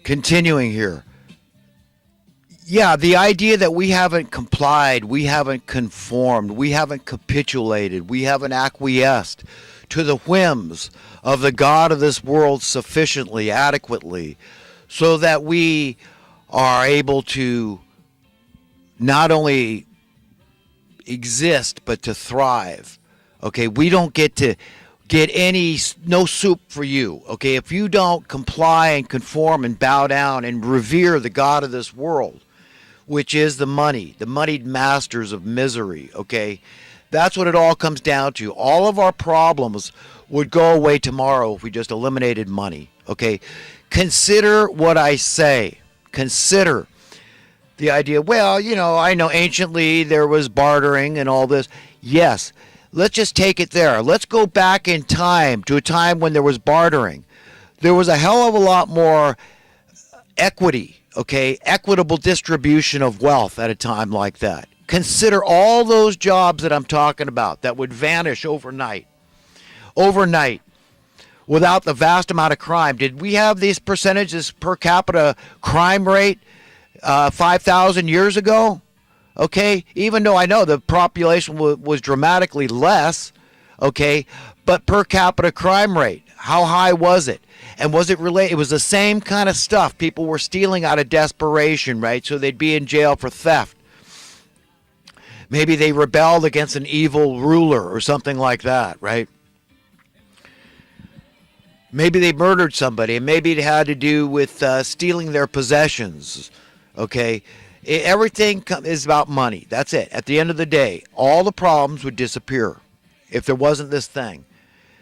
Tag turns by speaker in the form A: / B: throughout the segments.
A: Continuing here. Yeah, the idea that we haven't complied, we haven't conformed, we haven't capitulated, we haven't acquiesced to the whims of the God of this world sufficiently, adequately, so that we are able to not only exist but to thrive. Okay, we don't get to get no soup for you. Okay, if you don't comply and conform and bow down and revere the God of this world, which is the moneyed masters of misery. Okay, that's what it all comes down to. All of our problems would go away tomorrow if we just eliminated money. Okay, consider what I say. Consider the idea, well, I know anciently there was bartering and all this. Yes, let's just take it there. Let's go back in time to a time when there was bartering. There was a hell of a lot more equity, okay, equitable distribution of wealth at a time like that. Consider all those jobs that I'm talking about that would vanish overnight. Overnight. Without the vast amount of crime. Did we have these percentages per capita crime rate 5,000 years ago? Okay, even though I know the population was dramatically less, okay, but per capita crime rate, how high was it? And was it related? It was the same kind of stuff. People were stealing out of desperation, right? So they'd be in jail for theft. Maybe they rebelled against an evil ruler or something like that, right? Maybe they murdered somebody, and maybe it had to do with stealing their possessions, okay? Everything is about money. That's it. At the end of the day, all the problems would disappear if there wasn't this thing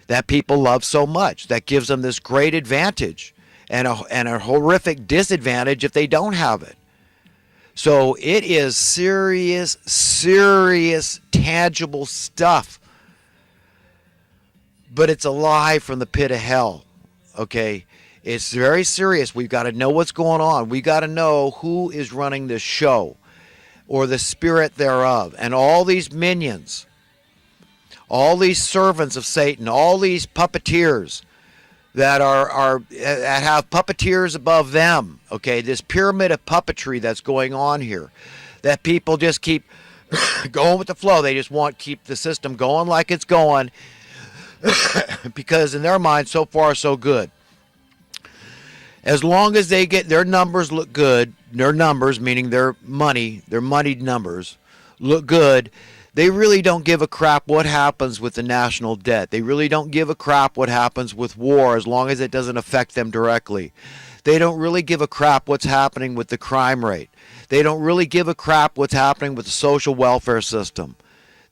A: that people love so much, that gives them this great advantage and a horrific disadvantage if they don't have it. So it is serious, tangible stuff. But it's a lie from the pit of hell, okay? It's very serious. We've got to know what's going on. We've got to know who is running this show or the spirit thereof. And all these minions, all these servants of Satan, all these puppeteers that that have puppeteers above them, okay? This pyramid of puppetry that's going on here, that people just keep going with the flow. They just want to keep the system going like it's going because in their mind, so far, so good. As long as they get their numbers look good, their numbers, meaning their money, their moneyed numbers, look good, they really don't give a crap what happens with the national debt. They really don't give a crap what happens with war as long as it doesn't affect them directly. They don't really give a crap what's happening with the crime rate. They don't really give a crap what's happening with the social welfare system.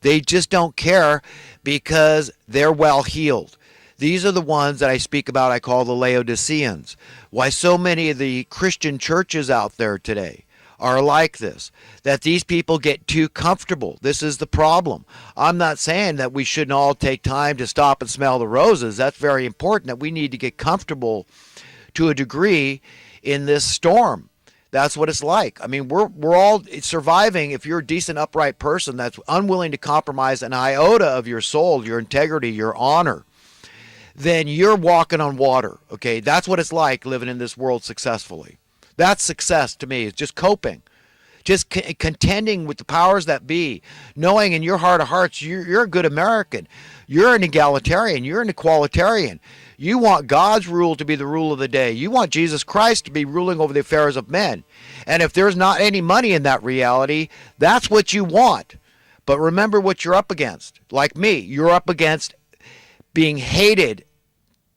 A: They just don't care because they're well heeled. These are the ones that I speak about, I call the Laodiceans. Why so many of the Christian churches out there today are like this, that these people get too comfortable. This is the problem. I'm not saying that we shouldn't all take time to stop and smell the roses. That's very important, that we need to get comfortable to a degree in this storm. That's what it's like. I mean, we're all surviving. If you're a decent, upright person that's unwilling to compromise an iota of your soul, your integrity, your honor, then you're walking on water, okay? That's what it's like living in this world successfully. That's success to me. It's just coping, just contending with the powers that be, knowing in your heart of hearts you're a good American. You're an egalitarian. You're an equalitarian. You want God's rule to be the rule of the day. You want Jesus Christ to be ruling over the affairs of men. And if there's not any money in that reality, that's what you want. But remember what you're up against. Like me, you're up against being hated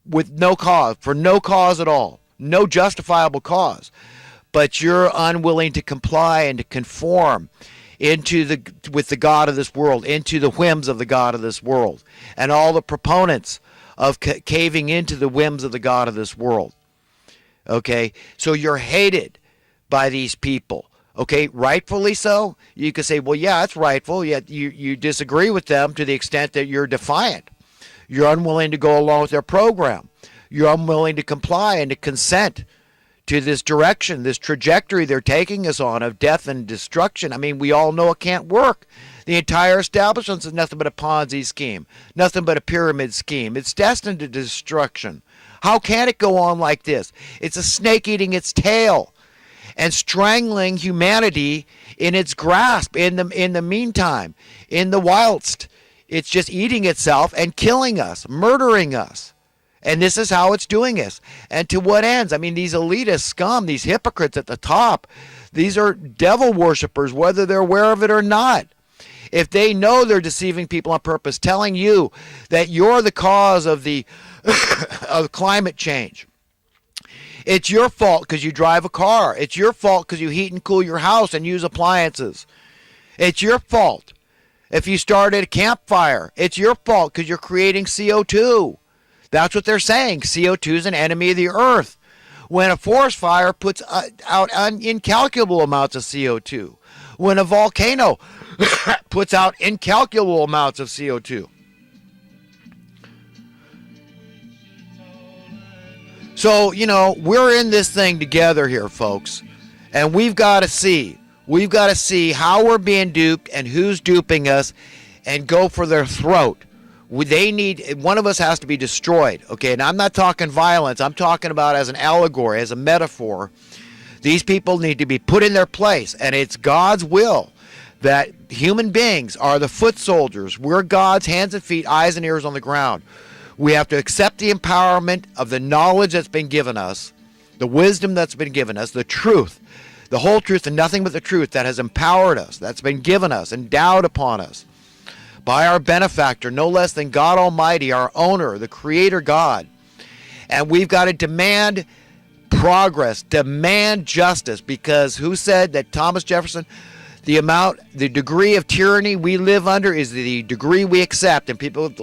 A: with no cause, for no cause at all, no justifiable cause. But you're unwilling to comply and to conform with the God of this world, into the whims of the God of this world, and all the proponents of caving into the whims of the God of this world. Okay, so you're hated by these people. Okay, rightfully so. You could say, well, yeah, it's rightful, yet you disagree with them to the extent that you're defiant. You're unwilling to go along with their program. You're unwilling to comply and to consent to this direction, this trajectory they're taking us on of death and destruction. I mean, we all know it can't work. The entire establishment is nothing but a Ponzi scheme, nothing but a pyramid scheme. It's destined to destruction. How can it go on like this? It's a snake eating its tail and strangling humanity in its grasp. In the meantime, in the whilst, it's just eating itself and killing us, murdering us. And this is how it's doing us. And to what ends? I mean, these elitist scum, these hypocrites at the top, these are devil worshippers, whether they're aware of it or not. If they know they're deceiving people on purpose, telling you that you're the cause of the of climate change, it's your fault because you drive a car. It's your fault because you heat and cool your house and use appliances. It's your fault if you started a campfire. It's your fault because you're creating CO2. That's what they're saying. CO2 is an enemy of the earth. When a forest fire puts out incalculable amounts of CO2. When a volcano puts out incalculable amounts of CO2. So, we're in this thing together here, folks. And we've got to see how we're being duped and who's duping us and go for their throat. One of us has to be destroyed, okay? And I'm not talking violence. I'm talking about as an allegory, as a metaphor. These people need to be put in their place, and it's God's will that human beings are the foot soldiers. We're God's hands and feet, eyes and ears on the ground. We have to accept the empowerment of the knowledge that's been given us, the wisdom that's been given us, the truth, the whole truth and nothing but the truth that has empowered us, that's been given us, endowed upon us by our benefactor, no less than God Almighty, our owner, the Creator God. And we've got to demand progress, demand justice, because who said that? Thomas Jefferson, the degree of tyranny we live under is the degree we accept. And people,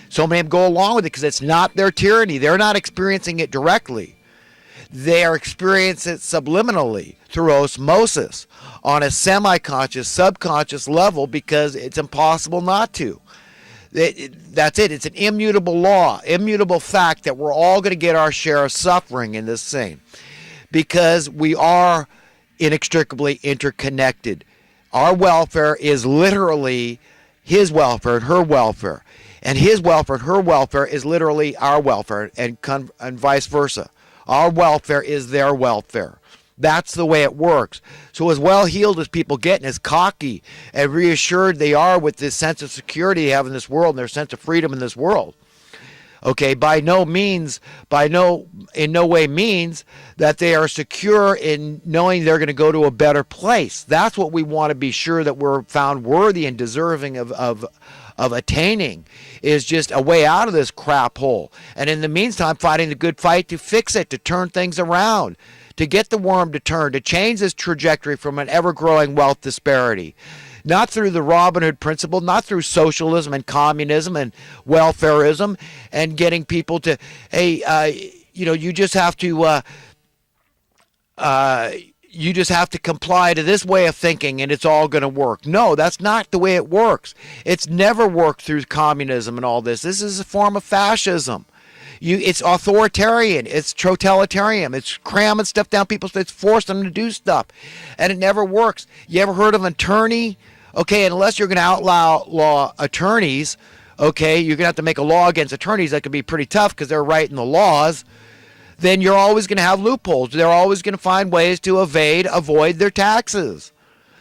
A: so many of them go along with it because it's not their tyranny. They're not experiencing it directly. They are experiencing it subliminally through osmosis on a semi-conscious, subconscious level because it's impossible not to. That's it. It's an immutable law, immutable fact that we're all going to get our share of suffering in this thing because we are inextricably interconnected. Our welfare is literally his welfare and her welfare. And his welfare and her welfare is literally our welfare and vice versa. Our welfare is their welfare. That's the way it works. So as well-heeled as people get and as cocky and reassured they are with this sense of security they have in this world and their sense of freedom in this world, okay, in no way means that they are secure in knowing they're going to go to a better place. That's what we want to be sure that we're found worthy and deserving of attaining, is just a way out of this crap hole. And in the meantime, fighting the good fight to fix it, to turn things around, to get the worm to turn, to change this trajectory from an ever-growing wealth disparity. Not through the Robin Hood principle, not through socialism and communism and welfarism and getting people to, you just have to comply to this way of thinking and it's all going to work. No, that's not the way it works. It's never worked through communism and all this. This is a form of fascism. It's authoritarian. It's totalitarian. It's cramming stuff down people's throats. It's forcing them to do stuff. And it never works. You ever heard of an attorney? Okay, unless you're going to outlaw attorneys, okay, you're going to have to make a law against attorneys. That could be pretty tough because they're writing the laws. Then you're always going to have loopholes. They're always going to find ways to avoid their taxes.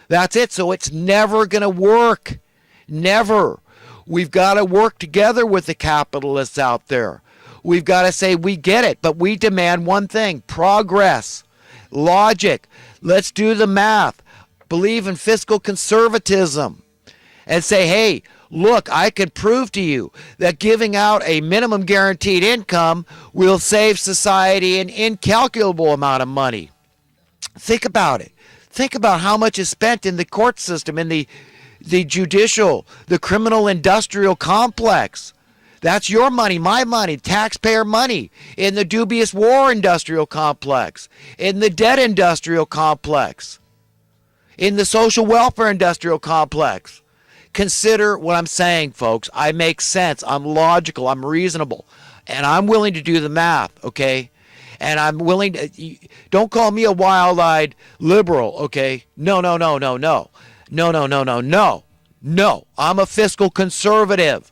A: That's it. So it's never going to work. Never. We've got to work together with the capitalists out there. We've got to say we get it, but we demand one thing: progress, logic. Let's do the math. Believe in fiscal conservatism and say, hey, look, I can prove to you that giving out a minimum guaranteed income will save society an incalculable amount of money. Think about it. Think about how much is spent in the court system, in the judicial, the criminal industrial complex. That's your money, my money, taxpayer money, in the dubious war industrial complex, in the debt industrial complex, in the social welfare industrial complex. Consider what I'm saying, folks. I make sense. I'm logical. I'm reasonable. And I'm willing to do the math, okay? And I'm willing to, don't call me a wild-eyed liberal, okay? No. No, I'm a fiscal conservative.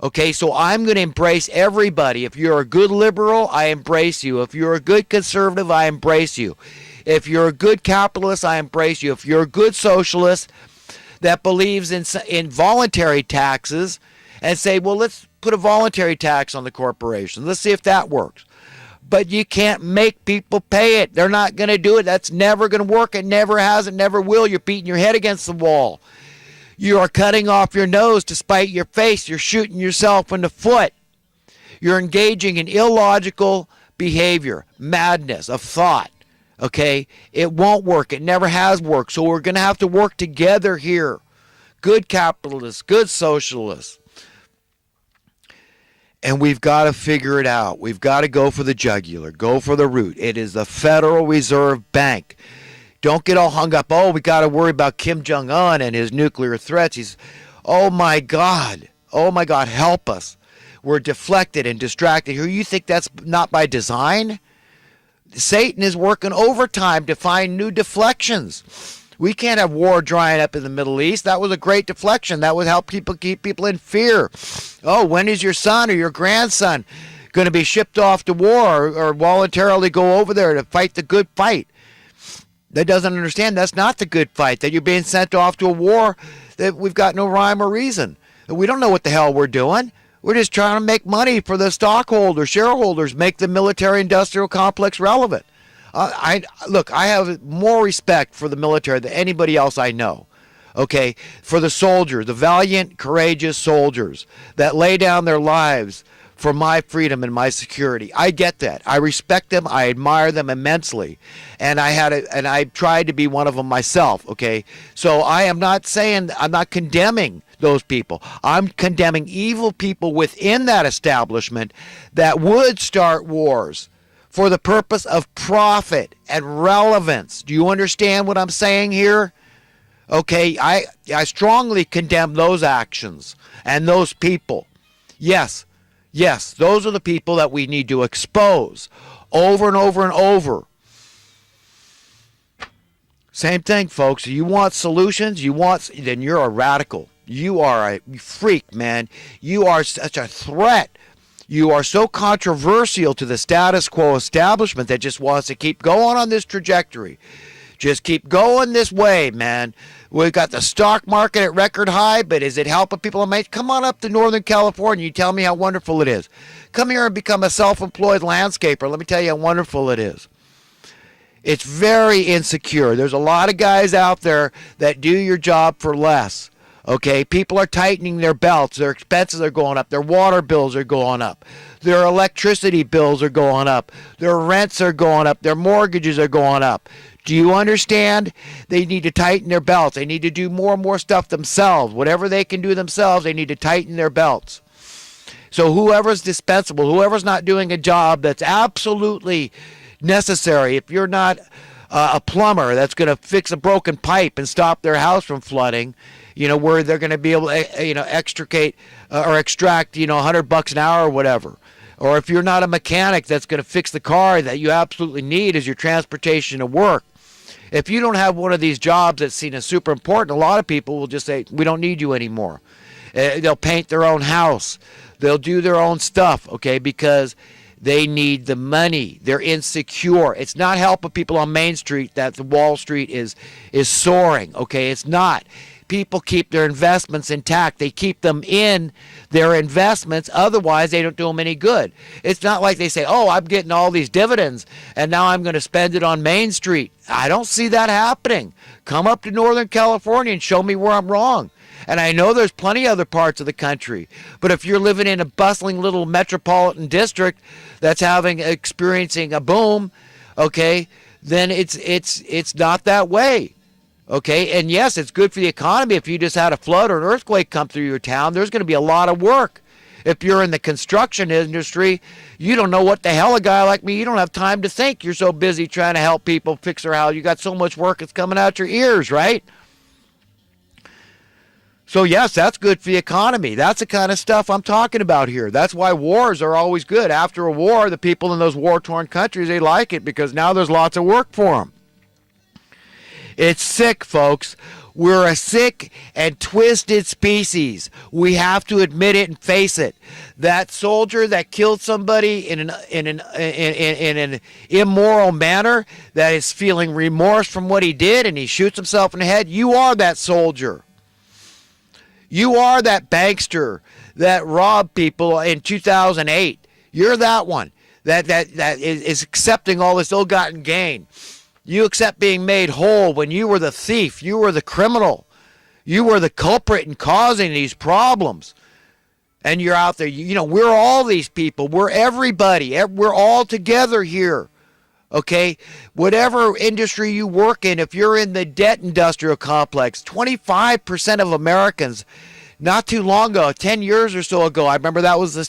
A: Okay, so I'm going to embrace everybody. If you're a good liberal, I embrace you. If you're a good conservative, I embrace you. If you're a good capitalist, I embrace you. If you're a good socialist that believes in voluntary taxes and say, well, let's put a voluntary tax on the corporation. Let's see if that works. But you can't make people pay it. They're not going to do it. That's never going to work. It never has. It never will. You're beating your head against the wall. You are cutting off your nose to spite your face. You're shooting yourself in the foot. You're engaging in illogical behavior, madness of thought. Okay? It won't work. It never has worked. So we're going to have to work together here. Good capitalists, good socialists. And we've got to figure it out. We've got to go for the jugular, go for the root. It is the Federal Reserve Bank. Don't get all hung up. Oh, we got to worry about Kim Jong-un and his nuclear threats. Oh my God, help us. We're deflected and distracted. You think that's not by design? Satan is working overtime to find new deflections. We can't have war drying up in the Middle East. That was a great deflection. That would help people keep people in fear. Oh, when is your son or your grandson going to be shipped off to war or voluntarily go over there to fight the good fight? That doesn't understand that's not the good fight, that you're being sent off to a war that we've got no rhyme or reason. We don't know what the hell we're doing. We're just trying to make money for the stockholders, shareholders, make the military-industrial complex relevant. I have more respect for the military than anybody else I know. Okay, for the soldiers, the valiant, courageous soldiers that lay down their lives for my freedom and my security. I get that. I respect them. I admire them immensely, and I tried to be one of them myself. Okay, so I'm not condemning those people. I'm condemning evil people within that establishment that would start wars for the purpose of profit and relevance. Do you understand what I'm saying here? Okay, I strongly condemn those actions and those people. Yes, those are the people that we need to expose over and over and over. Same thing, folks. You want solutions? Then you're a radical. You are a freak, man. You are such a threat. You are so controversial to the status quo establishment that just wants to keep going on this trajectory. Just keep going this way, man. We've got the stock market at record high, but is it helping people? Come on up to Northern California. You tell me how wonderful it is. Come here and become a self-employed landscaper. Let me tell you how wonderful it is. It's very insecure. There's a lot of guys out there that do your job for less. Okay, people are tightening their belts. Their expenses are going up. Their water bills are going up. Their electricity bills are going up. Their rents are going up. Their mortgages are going up. Do you understand? They need to tighten their belts. They need to do more and more stuff themselves. Whatever they can do themselves, they need to tighten their belts. So whoever's dispensable, whoever's not doing a job that's absolutely necessary, if you're not a plumber that's going to fix a broken pipe and stop their house from flooding, where they're going to be able to, extricate or extract, $100 an hour or whatever. Or if you're not a mechanic that's going to fix the car that you absolutely need as your transportation to work. If you don't have one of these jobs that's seen as super important, a lot of people will just say, we don't need you anymore. They'll paint their own house. They'll do their own stuff, okay, because they need the money. They're insecure. It's not helping people on Main Street that the Wall Street is soaring, okay? It's not. People keep their investments intact. They keep them in their investments. Otherwise, they don't do them any good. It's not like they say, oh, I'm getting all these dividends, and now I'm going to spend it on Main Street. I don't see that happening. Come up to Northern California and show me where I'm wrong. And I know there's plenty of other parts of the country. But if you're living in a bustling little metropolitan district that's experiencing a boom, okay, then it's not that way. Okay, and yes, it's good for the economy. If you just had a flood or an earthquake come through your town, there's going to be a lot of work. If you're in the construction industry, you don't know what the hell. A guy like me, you don't have time to think. You're so busy trying to help people fix their house. You got so much work, it's coming out your ears, right? So yes, that's good for the economy. That's the kind of stuff I'm talking about here. That's why wars are always good. After a war, the people in those war-torn countries, they like it because now there's lots of work for them. It's sick, folks. We're a sick and twisted species. We have to admit it and face it. That soldier that killed somebody in an immoral manner, that is feeling remorse from what he did, and he shoots himself in the head, you are that soldier. You are that bankster that robbed people in 2008. You're that one that is accepting all this ill-gotten gain. You accept being made whole when you were the thief. You were the criminal. You were the culprit in causing these problems. And you're out there. We're all these people. We're everybody. We're all together here. Okay? Whatever industry you work in, if you're in the debt industrial complex, 25% of Americans, not too long ago, 10 years or so ago, I remember that was the